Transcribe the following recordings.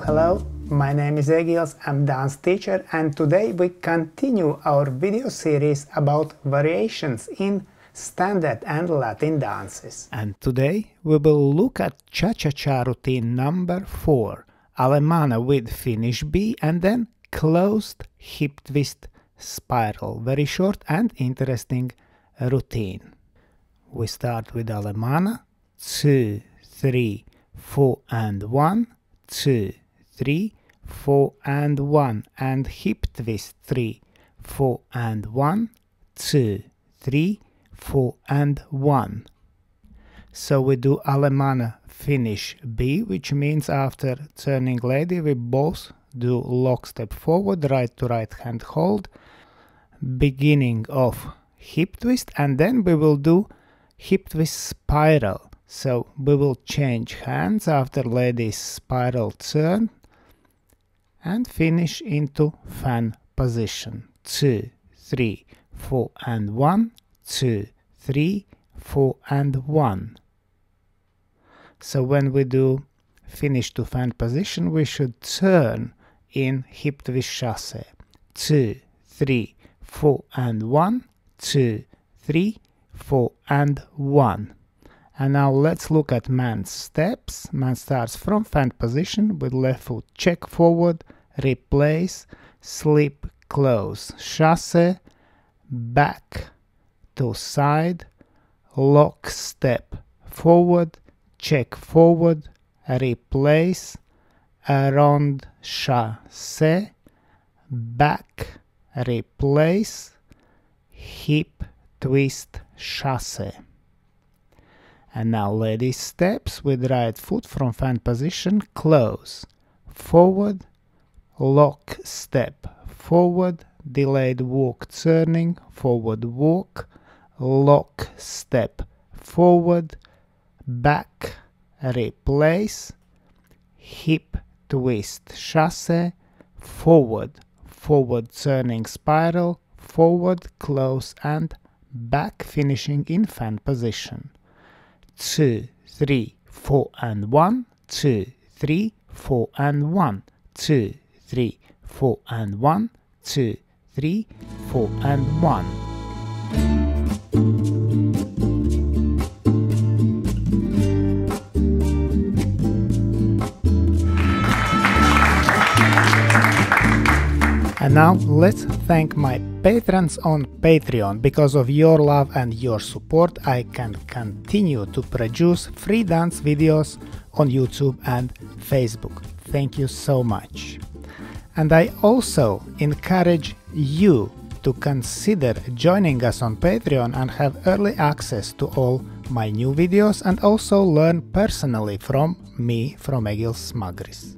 Hello, my name is Egils, I'm dance teacher, and today we continue our video series about variations in standard and Latin dances. And today we will look at cha-cha-cha routine number 4, Alemana with finish B and then closed hip twist spiral. Very short and interesting routine. We start with Alemana, 2, 3, 4 and 1, 2, 3, 4 and 1, and hip twist 3, 4 and 1, 2, 3, 4 and 1. So we do Alemana finish B, which means after turning lady we both do lock step forward, right to right hand hold, beginning of hip twist, and then we will do hip twist spiral. So we will change hands after lady's spiral turn and finish into fan position. 2, 3, 4 and 1, 2, 3, 4 and 1. So when we do finish to fan position, we should turn in hip twist chasse. 2, 3, 4 and 1, 2, 3, 4 and 1. And now let's look at man's steps. Man starts from fan position with left foot check forward, replace, slip, close, chasse, back to side, lock step forward, check forward, replace, around chasse, back, replace, hip twist chasse. And now ladies steps with right foot from fan position, close, forward, lock step, forward, delayed walk turning, forward walk, lock step, forward, back, replace, hip twist chasse, forward, forward turning spiral, forward, close and back, finishing in fan position. 2, 3, 4 and 1, 2, 3, 4 and 1, 2, 3, 4 and 1, 2, 3, 4 and 1. And now let's thank my patrons on Patreon. Because of your love and your support, I can continue to produce free dance videos on YouTube and Facebook. Thank you so much. And I also encourage you to consider joining us on Patreon and have early access to all my new videos and also learn personally from me, from Egils Smagris.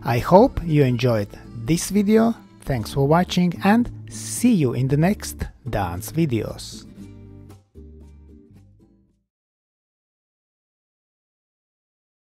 I hope you enjoyed this video. Thanks for watching and see you in the next dance videos.